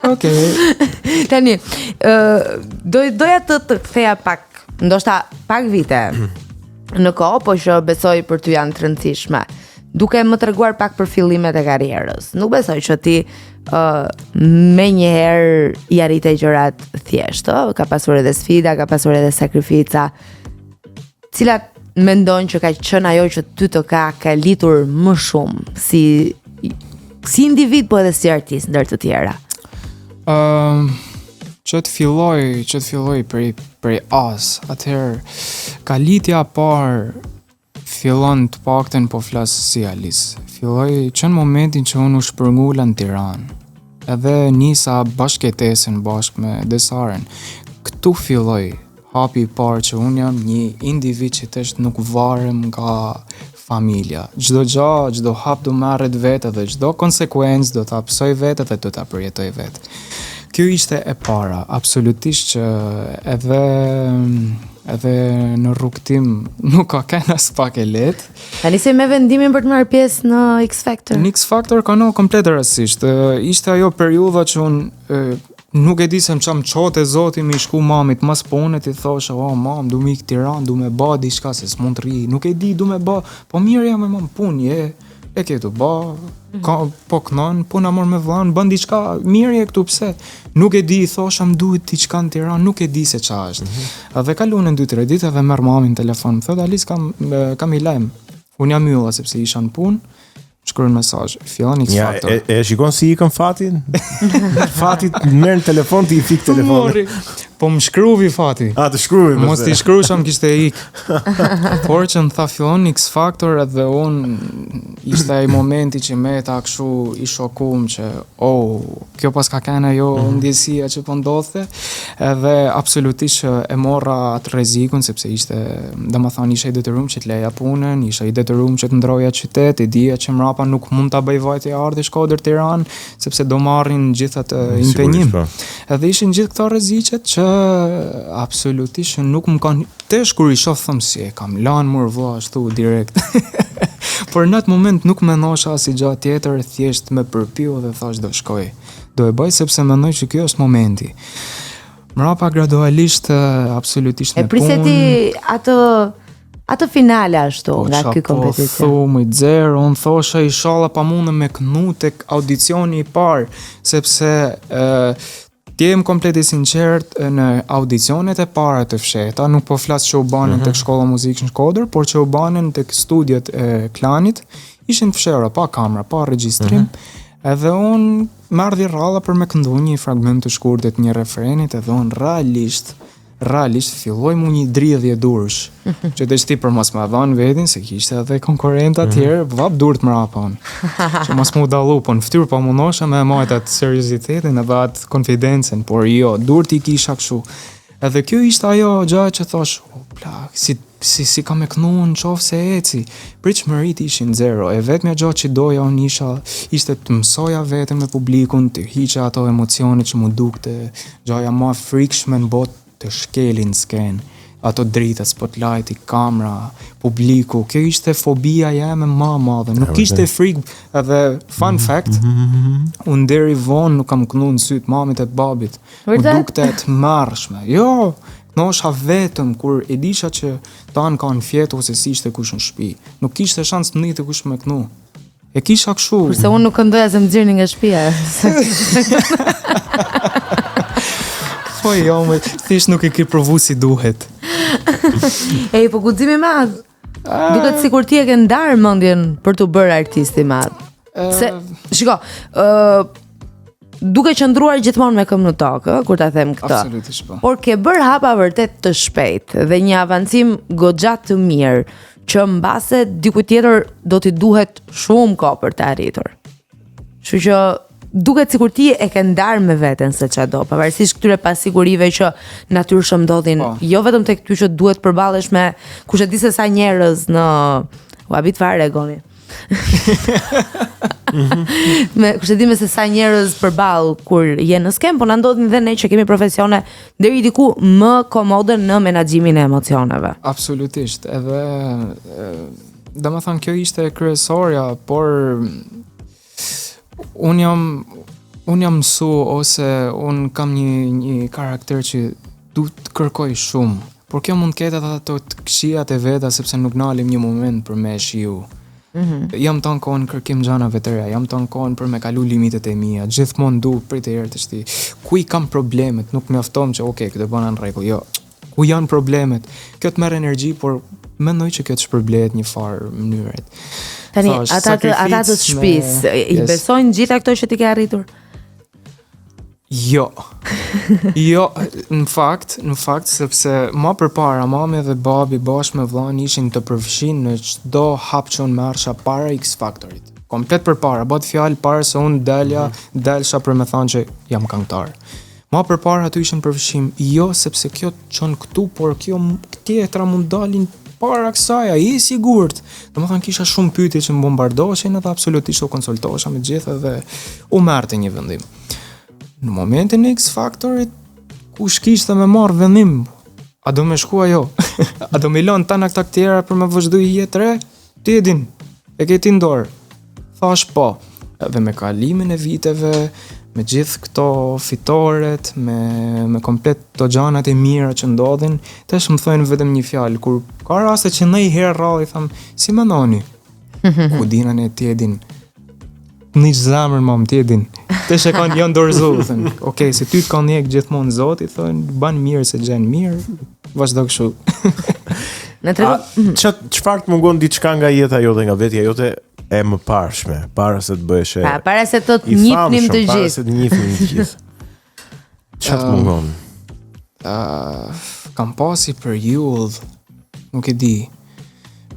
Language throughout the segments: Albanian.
Okej. Tani, doja të ktheja pak, ndoshta pak vite në kohë, po që besoj për ty janë të rëndësishme. Duke më treguar pak për fillimet e karrierës. Nuk besoj që ti me njëherë i arrite gjërat thjesht, ka pasur edhe sfida, ka pasur edhe sakrifica, cilat mendon që ka qenë ajo që ty të ka litur më shumë si individ, po edhe si artist ndër të tjera. Që të filloj prej as, atëherë kalitja parë fillon të paktën po flas si Alice. Filloi që në momentin që unë u shpërngula në Tiranë. Edhe nisa bashkëtesën bashkë me Desaren. Këtu filloi hapi i parë që unë jam një individ që thjesht nuk varem nga familja. Çdo hap do marret vetë dhe çdo konsekuencë do ta absoj vetë dhe do ta përjetoj vetë. Kjo ishte e para, absolutisht që edhe në rrugtim nuk ka qenë as pak e lehtë. Tani se me vendimin për të marrë pjesë në X Factor. Në X Factor kanë komplet rastësisht. Ishte ajo periudha që unë nuk e di se më çote zoti më shku mamit mas punët, i thosha, mam, du me ik Tiranë, du me bë diçka se s'mund të rri. Nuk e di, du me bë, po mirë jam me mam punë, e këtu bë, po kënon, puna mor me vllain, bën diçka, mirë e këtu pse. Nuk e di, i thosha më duhet diçka në Tiranë, nuk e di se ç'a është. Dhe kaluan 2-3 ditë dhe merr mamin në telefon, më thotë Alice kam i lajm. Unë jam ylla sepse isha në punë. Shkruan mesazh, fillon X Factor. Ja, e shikon si ikën fatin? Fati merr në telefon ti i fik telefonin. Po më shkruvi fati. Të shkruvi. Mos t'i shkruajm kishte ik. Por që më tha fillon X Factor edhe unë ishte ai momenti që me ta kështu i shokum që kjo pas ka kanë ajo ndjesia që po ndodhte, edhe absolutisht e morra atë rrezikun sepse ishte, domethënë isha i detyruar që të leja punën, isha i detyruar që të ndroja qytet, e dija që mrapa nuk mund ta bëj vajtë ardhi Shkodër Tiranë sepse do marrin gjithat impenjim. Edhe ishin gjithë këto rreziqet që absolutisht nuk më kanë tesh kur i shoh them si e kam lanë murvë ashtu direkt. Por në atë moment nuk mendoja asnjë gjë tjetër, thjesht më përpiu dhe thash do shkoj. Do e bëj sepse mendoj që ky është momenti. Mrapa gradualisht absolutisht me punë. E priseti atë finale ashtu nga ky kompeticion. Po thumë zero, unë thosha inshallah pa mundë me kënu tek audicioni i parë, sepse ti jem komplet i sinqert në audicionet e para të fshehta, nuk po flas që u banen tek shkolla muzikë në Shkodër, por që u banen tek studiet e Klanit, ishin të fshehura pa kamera, pa regjistrim. Edhe unë marrði rralla për me këndu një fragment të shkurtit një refrenit, edhe unë realisht filloj mu një dridhje durësh, që të shti për mos më dhanë vedin, se kishte edhe konkurrenta tjerë, vap durët mrapa unë, që mos mu dalu, po në ftyrë pa mundoshë me majtë atë seriositetin edhe atë konfidencen, por jo, durët i kisha këshu. Edhe kjo ishte ajo gjë që thosh, si ka me kënu në qofë se eci, pritshmërit ishin zero, e vetmja gjë që doja unë ishte të mësoja vetën me publikun, të hiqa ato emocionet që mu dukte, gjoja ma frikshme në botë, të shkelin sken, ato drita, spotlighti, kamera, publiku, kjo ishte fobia jeme ma madhe, nuk ishte frikë, edhe fun fact, unë deri vonë nuk kam kënu në sytë mamit e babit, u dukte të marrshme, jo, nosha vetëm kur e disha që tanë kanë fjetë ose si ishte kush në shtëpi, nuk kishte shans të ndite kush me kënu, e kisha këshu. Kurse unë nuk këndoja se më xhirni nga shtëpia. Po jo, thjesht nuk e ke provu si duhet. Po guximi i madh. Duket sikur ti e ke ndarë mendjen për të bërë artist i madh. Se shiko, duke qëndruar gjithmonë me këmbë në tokë, kur ta them këtë. Absolutisht po. Por ke bërë hapa vërtet të shpejt dhe një avancim goxha të mirë, që mbase dikujt tjetër do t'i duhet shumë kohë për të arritur. Kështu që duket sikur ti e ke ndarë me veten se çado, pavarësisht këtyre pasigurive që natyrshëm ndodhin, jo vetëm tek ty që duhet përballesh me kush e di se sa njerëz në habit fare goni. Kush e di me se sa njerëz përball kur je në skem, po na ndodhin dhe ne që kemi profesione deri diku më komode në menaxhimin e emocioneve. Absolutisht, edhe domethënë kjo ishte kryesorja, por unë Unë jam mësu ose unë kam një karakter që du të kërkoj shumë, por kjo mund të ketë ato të këshijat e veta sepse nuk nalim një moment për me shiu. Jam të ankohen kërkim gjanave të reja, jam të ankohen për me kalu limitet e mia, gjithmonë du prit e herë të shti, ku i kam problemet, nuk mjafton që këtë bëna në rregull, jo, ku janë problemet, kjo të merr energji, por mendoj që kjo të shpërblehet një farë mënyret. Tani, ata të shtëpisë, i besojnë gjitha këto që ti ke arritur? Jo, në fakt, sepse ma përpara, mami dhe babi bashkë me vllain ishin të përfshin në çdo hap që unë merrsha para X Factorit. Komplet përpara, bëhet fjalë para se unë delsha për me thënë që jam këngëtar. Ma përpara aty ishin përfshim, jo sepse kjo çon këtu, por kjo tjetra mund dalin para kësaj, ai i sigurt. Domethënë kisha shumë pyetje që më bombardoshin edhe absolutisht u konsultosha me gjithë dhe u merrte një vendim. Në momentin e X Factorit, kush kishte me marrë vendim? A do me shku ajo? A do me lënë tana këta tjera për me vazhdu i jetë re? Ti e din, e ke ti ndorë. Thash po. Edhe me kalimin e viteve, me gjithë këto fitoret, me komplet të gjanat e mira që ndodhin, tesh më thojnë vetëm një fjalë, kur ka raste që në i herë rralli, tham, si me noni? Ku dinan e ti e din? Një zemër mam ti e din. Tesh e kanë janë dorëzu, thënë, okej, se ty të kanë njekë gjithmonë Zoti, thënë, ban mirë se gjenë mirë, vazhdo kështu. Çfarë të mungon diçka nga jeta jote, nga vetja jote e më parshme, para se të bëhesh para se të njihnim të gjithë. Para se të njihnim të gjithë. Çfarë të mungon? Kam pasi për jull, nuk e di.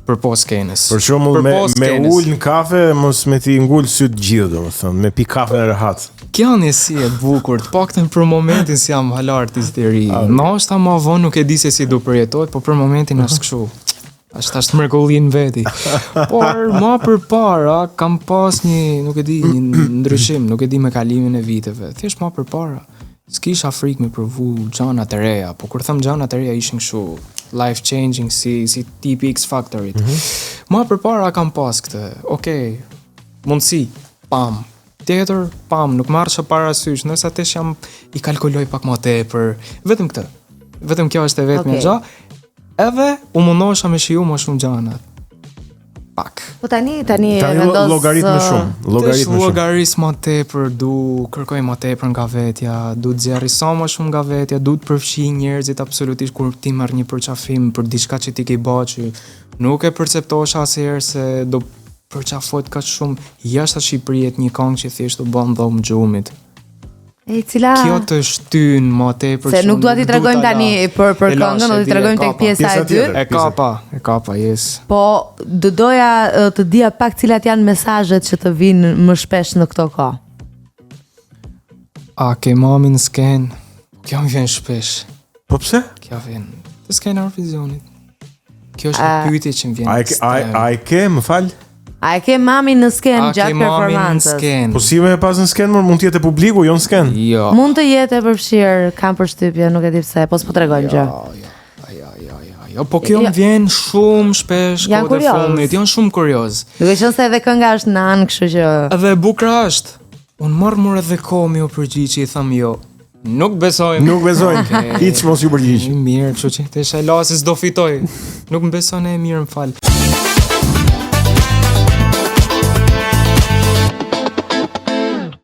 Për pos skenës. Për shembull me ul në kafe, mos me ti ngul syt gjithë, domethënë, me pi kafe në rehat. Kjo një si e bukur, të paktën për momentin si jam hala artist i ri. Ndoshta më vonë nuk e di se si do përjetohet, po për momentin është kështu. Është mrekulli në veti. Por më përpara kam pas nuk e di, një ndryshim, nuk e di me kalimin e viteve. Thjesht më përpara s'kisha frikë me provu gjana të reja, po kur them gjana të reja ishin kështu life changing si tipi X Factorit. Ma përpara kam pas këtë, okej, mundësi, pam. Tjetër, pam, nuk marrë që parasysh, nëse atesh jam i kalkuloj pak ma tepër, vetëm këtë. Vetëm kjo është e vetë me gja, edhe u mundohesha me shiju ma shumë gjanat. Pak. Po tani vendos logaritmë shumë. Logaritmë ma tepër, kërkoj ma tepër nga vetja, du të zjarri sa ma shumë nga vetja, du të përfshi njerëzit absolutisht kur ti marrë një përqafim për diçka që ti ke bërë që nuk e perceptosh asherë se do përqafojt ka shumë jashtë Shqipërijet një këngë që thjesht u bën dhomë gjumit. Kjo të shtyn ma tepër se nuk dua t'i tregojmë tani për këngën, do t'i tregojmë tek pjesa e dytë. E kapa, yes. Po do doja të dija pak cilat janë mesazhet që të vinë më shpesh në këto kohë. A ke mamin në sken? Kjo më vjen shpesh. Po pse? Kjo vjen të sken Eurovizionit. Kjo është një pyetje që më vjen. A e ke, më fal? A e ke mamin në sken gjatë performancës? Po si me pas në sken, mund të jetë publiku, jo në sken? Jo. Mund të jetë e përfshirë, kam përshtypje, nuk e di pse, po s'po tregojmë gjë. Jo, po kjo më vjen shumë shpesh kohët e fundit, janë shumë kurioz. Duke qenë se edhe kënga është në anë, kështu që edhe bukur është. Unë marr edhe kohë mi u përgjigj i tham jo. Nuk besojmë. Nuk besojmë. Hiç mos ju përgjigj. Mirë, kështu që tesh e lasi s'do fitoj. Nuk më beson e mirë, më fal.